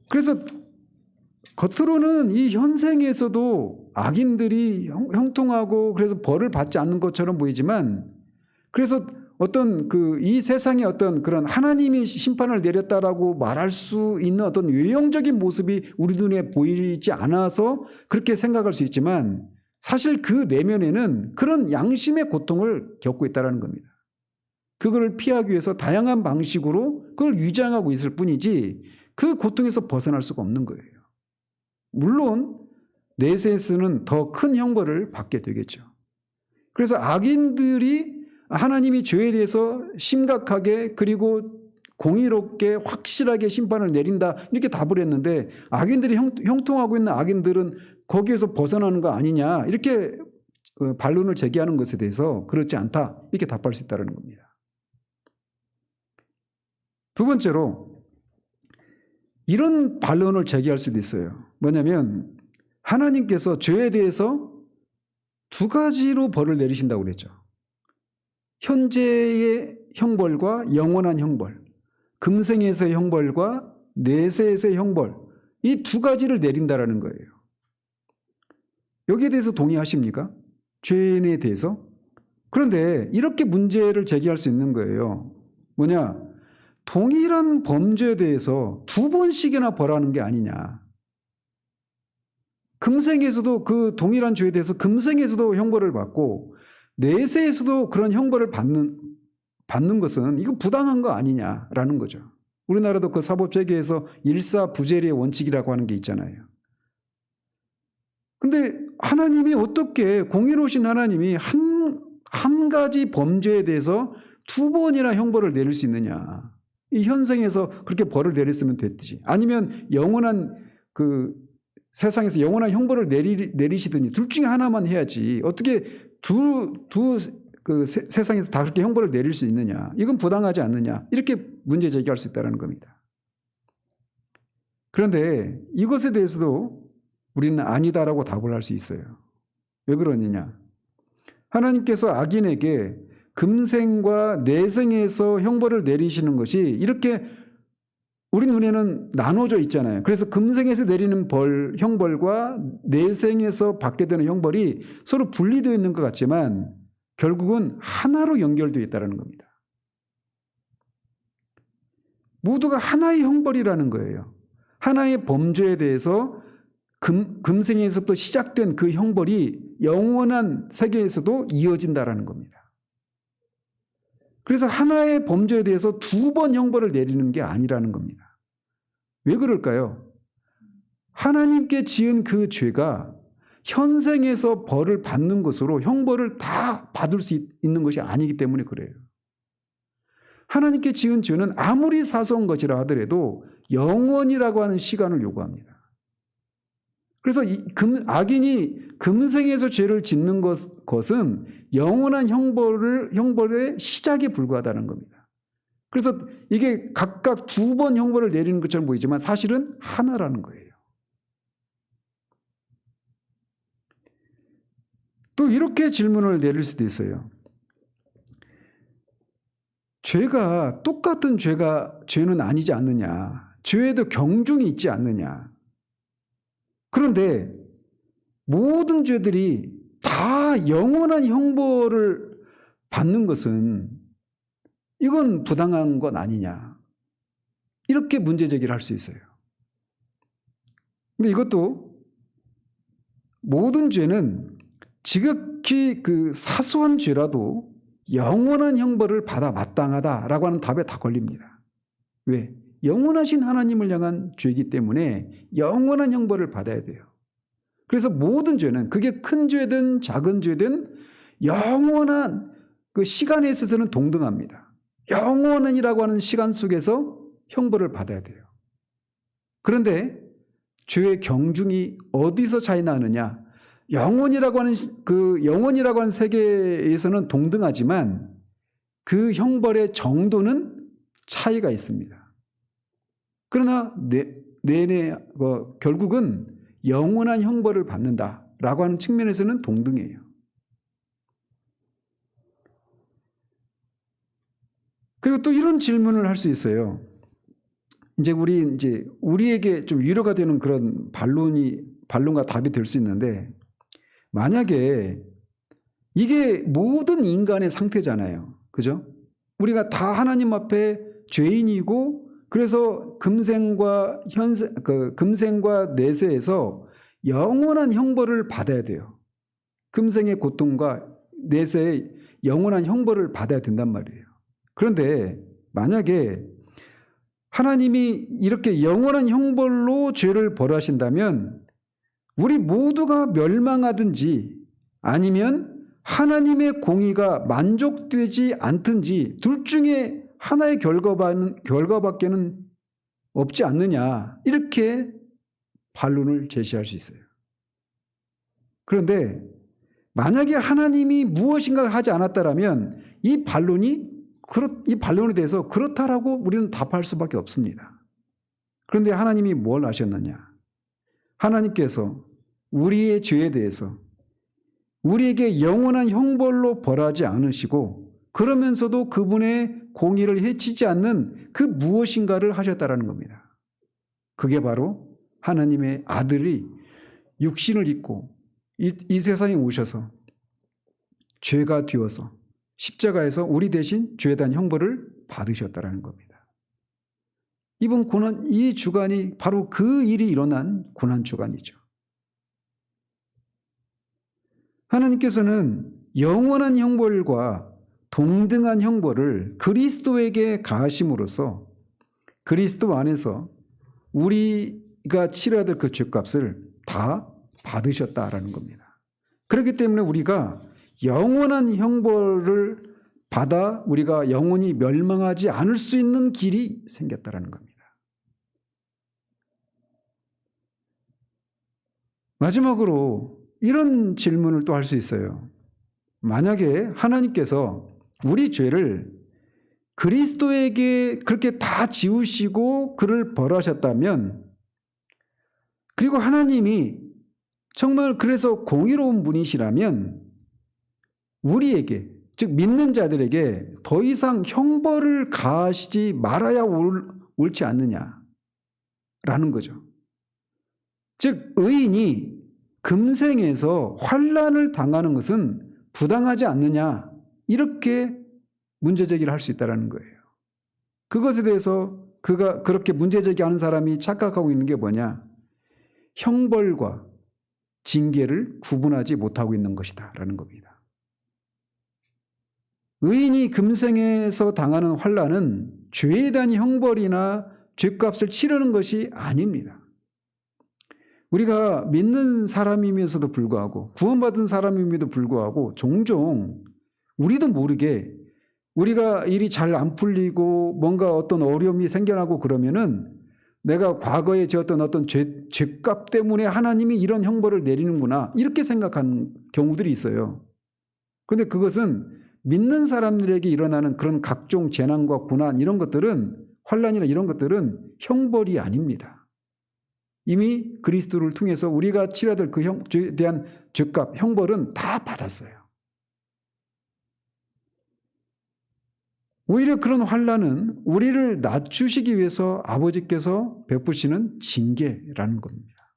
그래서 겉으로는 이 현생에서도 악인들이 형통하고 그래서 벌을 받지 않는 것처럼 보이지만, 그래서 어떤 이 세상에 어떤 그런 하나님이 심판을 내렸다라고 말할 수 있는 어떤 외형적인 모습이 우리 눈에 보이지 않아서 그렇게 생각할 수 있지만, 사실 그 내면에는 그런 양심의 고통을 겪고 있다는 겁니다. 그걸 피하기 위해서 다양한 방식으로 그걸 위장하고 있을 뿐이지 그 고통에서 벗어날 수가 없는 거예요. 물론 내세에서는 더 큰 형벌을 받게 되겠죠. 그래서 악인들이 하나님이 죄에 대해서 심각하게 그리고 공의롭게 확실하게 심판을 내린다 이렇게 답을 했는데, 악인들이 형통하고 있는 악인들은 거기에서 벗어나는 거 아니냐 이렇게 반론을 제기하는 것에 대해서 그렇지 않다 이렇게 답할 수 있다는 겁니다. 두 번째로 이런 반론을 제기할 수도 있어요. 뭐냐면 하나님께서 죄에 대해서 두 가지로 벌을 내리신다고 그랬죠. 현재의 형벌과 영원한 형벌, 금생에서의 형벌과 내세에서의 형벌, 이 두 가지를 내린다라는 거예요. 여기에 대해서 동의하십니까? 죄인에 대해서? 그런데 이렇게 문제를 제기할 수 있는 거예요. 뭐냐? 동일한 범죄에 대해서 두 번씩이나 벌하는 게 아니냐. 금생에서도 그 동일한 죄에 대해서 금생에서도 형벌을 받고 내세에서도 그런 형벌을 받는 것은 이거 부당한 거 아니냐라는 거죠. 우리나라도 그 사법체계에서 일사부재리의 원칙이라고 하는 게 있잖아요. 근데 하나님이 어떻게, 공의로우신 하나님이 한 가지 범죄에 대해서 두 번이나 형벌을 내릴 수 있느냐. 이 현생에서 그렇게 벌을 내렸으면 됐지. 아니면 영원한 세상에서 영원한 형벌을 내리시더니 둘 중에 하나만 해야지. 어떻게 세상에서 다 그렇게 형벌을 내릴 수 있느냐. 이건 부당하지 않느냐. 이렇게 문제 제기할 수 있다는 겁니다. 그런데 이것에 대해서도 우리는 아니다라고 답을 할 수 있어요. 왜 그러느냐. 하나님께서 악인에게 금생과 내생에서 형벌을 내리시는 것이 이렇게 우리 눈에는 나눠져 있잖아요. 그래서 금생에서 내리는 형벌과 내생에서 받게 되는 형벌이 서로 분리되어 있는 것 같지만 결국은 하나로 연결되어 있다는 겁니다. 모두가 하나의 형벌이라는 거예요. 하나의 범죄에 대해서 금생에서부터 시작된 그 형벌이 영원한 세계에서도 이어진다는 겁니다. 그래서 하나의 범죄에 대해서 두 번 형벌을 내리는 게 아니라는 겁니다. 왜 그럴까요? 하나님께 지은 그 죄가 현생에서 벌을 받는 것으로 형벌을 다 받을 수 있는 것이 아니기 때문에 그래요. 하나님께 지은 죄는 아무리 사소한 것이라 하더라도 영원이라고 하는 시간을 요구합니다. 그래서 악인이 금생에서 죄를 짓는 것은 영원한 형벌의 시작에 불과하다는 겁니다. 그래서 이게 각각 2번 형벌을 내리는 것처럼 보이지만 사실은 하나라는 거예요. 또 이렇게 질문을 내릴 수도 있어요. 죄가 똑같은 죄는 아니지 않느냐. 죄에도 경중이 있지 않느냐. 그런데 모든 죄들이 다 영원한 형벌을 받는 것은 이건 부당한 것 아니냐. 이렇게 문제 제기를 할 수 있어요. 근데 이것도 모든 죄는 지극히 그 사소한 죄라도 영원한 형벌을 받아 마땅하다라고 하는 답에 다 걸립니다. 왜? 영원하신 하나님을 향한 죄이기 때문에 영원한 형벌을 받아야 돼요. 그래서 모든 죄는 그게 큰 죄든 작은 죄든 영원한 그 시간에 있어서는 동등합니다. 영원한이라고 하는 시간 속에서 형벌을 받아야 돼요. 그런데 죄의 경중이 어디서 차이 나느냐? 영원이라고 하는 세계에서는 동등하지만 그 형벌의 정도는 차이가 있습니다. 그러나 결국은 영원한 형벌을 받는다라고 하는 측면에서는 동등해요. 그리고 또 이런 질문을 할 수 있어요. 우리에게 좀 위로가 되는 그런 반론과 답이 될 수 있는데, 만약에 이게 모든 인간의 상태잖아요. 그죠? 우리가 다 하나님 앞에 죄인이고, 그래서 금생과 내세에서 영원한 형벌을 받아야 돼요. 금생의 고통과 내세의 영원한 형벌을 받아야 된단 말이에요. 그런데 만약에 하나님이 이렇게 영원한 형벌로 죄를 벌하신다면 우리 모두가 멸망하든지 아니면 하나님의 공의가 만족되지 않든지 둘 중에 하나의 결과밖에는 없지 않느냐, 이렇게 반론을 제시할 수 있어요. 그런데 만약에 하나님이 무엇인가를 하지 않았다라면 이 반론에 대해서 그렇다라고 우리는 답할 수밖에 없습니다. 그런데 하나님이 뭘 하셨느냐? 하나님께서 우리의 죄에 대해서 우리에게 영원한 형벌로 벌하지 않으시고, 그러면서도 그분의 공의를 해치지 않는 그 무엇인가를 하셨다라는 겁니다. 그게 바로 하나님의 아들이 육신을 입고 이 세상에 오셔서 죄가 되어서 십자가에서 우리 대신 죄에 대한 형벌을 받으셨다라는 겁니다. 이 주간이 바로 그 일이 일어난 고난 주간이죠. 하나님께서는 영원한 형벌과 동등한 형벌을 그리스도에게 가하심으로써 그리스도 안에서 우리가 치러야 될 그 죄값을 다 받으셨다라는 겁니다. 그렇기 때문에 우리가 영원한 형벌을 받아 우리가 영원히 멸망하지 않을 수 있는 길이 생겼다라는 겁니다. 마지막으로 이런 질문을 또 할 수 있어요. 만약에 하나님께서 우리 죄를 그리스도에게 그렇게 다 지우시고 그를 벌하셨다면, 그리고 하나님이 정말 그래서 공의로운 분이시라면 우리에게, 즉 믿는 자들에게 더 이상 형벌을 가하시지 말아야 옳지 않느냐라는 거죠. 즉 의인이 금생에서 환난을 당하는 것은 부당하지 않느냐, 이렇게 문제제기를 할 수 있다는 거예요. 그것에 대해서 그가 그렇게 문제제기하는 사람이 착각하고 있는 게 뭐냐? 형벌과 징계를 구분하지 못하고 있는 것이다 라는 겁니다. 의인이 금생에서 당하는 환난은 죄에 대한 형벌이나 죄값을 치르는 것이 아닙니다. 우리가 믿는 사람임에도 불구하고, 구원받은 사람임에도 불구하고 종종 우리도 모르게 우리가 일이 잘 안 풀리고 뭔가 어떤 어려움이 생겨나고 그러면은 내가 과거에 지었던 어떤 죄값 때문에 하나님이 이런 형벌을 내리는구나 이렇게 생각하는 경우들이 있어요. 그런데 그것은 믿는 사람들에게 일어나는 그런 각종 재난과 고난 이런 것들은 환난이나 이런 것들은 형벌이 아닙니다. 이미 그리스도를 통해서 우리가 치러야 될 그 죄에 대한 죄값, 형벌은 다 받았어요. 오히려 그런 환난은 우리를 낮추시기 위해서 아버지께서 베푸시는 징계라는 겁니다.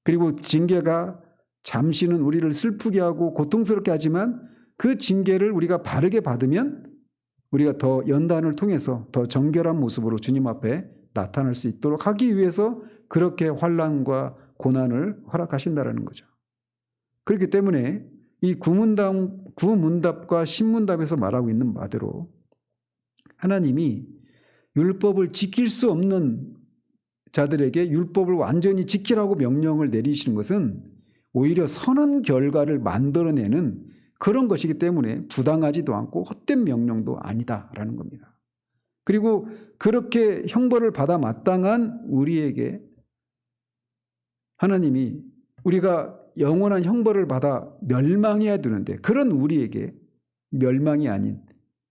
그리고 징계가 잠시는 우리를 슬프게 하고 고통스럽게 하지만 그 징계를 우리가 바르게 받으면 우리가 더 연단을 통해서 더 정결한 모습으로 주님 앞에 나타날 수 있도록 하기 위해서 그렇게 환난과 고난을 허락하신다는 거죠. 그렇기 때문에 이 구문답과 신문답에서 말하고 있는 바대로 하나님이 율법을 지킬 수 없는 자들에게 율법을 완전히 지키라고 명령을 내리시는 것은 오히려 선한 결과를 만들어내는 그런 것이기 때문에 부당하지도 않고 헛된 명령도 아니다라는 겁니다. 그리고 그렇게 형벌을 받아 마땅한 우리에게 하나님이 우리가 영원한 형벌을 받아 멸망해야 되는데 그런 우리에게 멸망이 아닌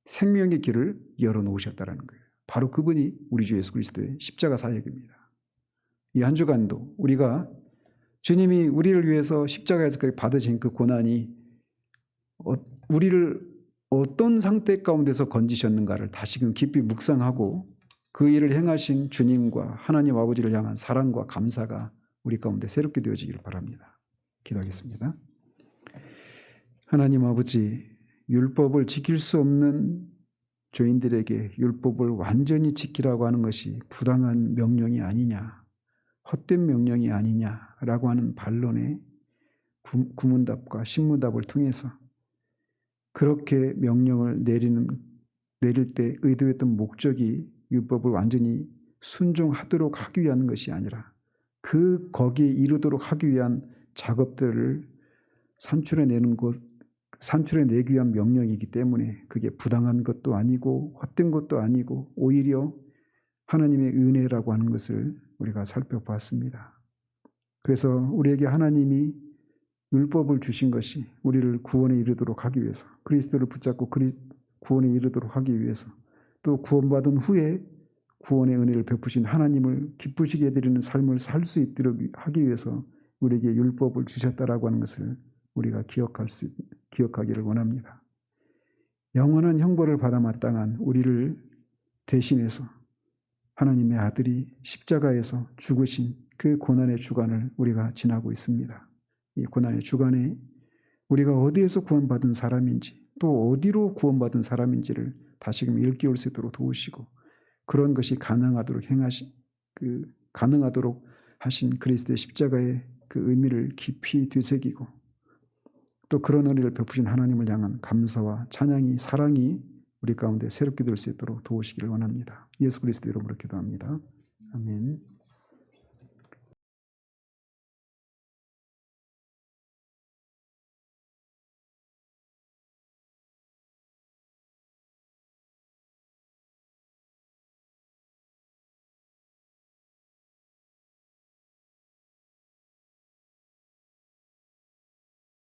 생명의 길을 열어놓으셨다는 거예요. 바로 그분이 우리 주 예수 그리스도의 십자가 사역입니다. 이 한 주간도 우리가 주님이 우리를 위해서 십자가에서 받으신 그 고난이 우리를 어떤 상태 가운데서 건지셨는가를 다시금 깊이 묵상하고 그 일을 행하신 주님과 하나님 아버지를 향한 사랑과 감사가 우리 가운데 새롭게 되어지기를 바랍니다. 기도하겠습니다. 하나님 아버지, 율법을 지킬 수 없는 죄인들에게 율법을 완전히 지키라고 하는 것이 부당한 명령이 아니냐, 헛된 명령이 아니냐라고 하는 반론의 구문답과 신문답을 통해서 그렇게 명령을 내릴 때 의도했던 목적이 율법을 완전히 순종하도록 하기 위한 것이 아니라 거기에 이르도록 하기 위한 작업들을 산출해내기 위한 명령이기 때문에 그게 부당한 것도 아니고 헛된 것도 아니고 오히려 하나님의 은혜라고 하는 것을 우리가 살펴봤습니다. 그래서 우리에게 하나님이 율법을 주신 것이 우리를 구원에 이르도록 하기 위해서, 그리스도를 붙잡고 구원에 이르도록 하기 위해서, 또 구원받은 후에 구원의 은혜를 베푸신 하나님을 기쁘시게 해드리는 삶을 살 수 있도록 하기 위해서 우리에게 율법을 주셨다라고 하는 것을 우리가 기억하기를 원합니다. 영원한 형벌을 받아 마땅한 우리를 대신해서 하나님의 아들이 십자가에서 죽으신 그 고난의 주간을 우리가 지나고 있습니다. 이 고난의 주간에 우리가 어디에서 구원받은 사람인지 또 어디로 구원받은 사람인지를 다시금 일깨울 수 있도록 도우시고 그런 것이 가능하도록 하신 그리스도의 십자가의 그 의미를 깊이 되새기고 또 그런 은혜를 베푸신 하나님을 향한 감사와 찬양이 사랑이 우리 가운데 새롭게 될 수 있도록 도우시기를 원합니다. 예수 그리스도 이름으로 기도합니다. 아멘.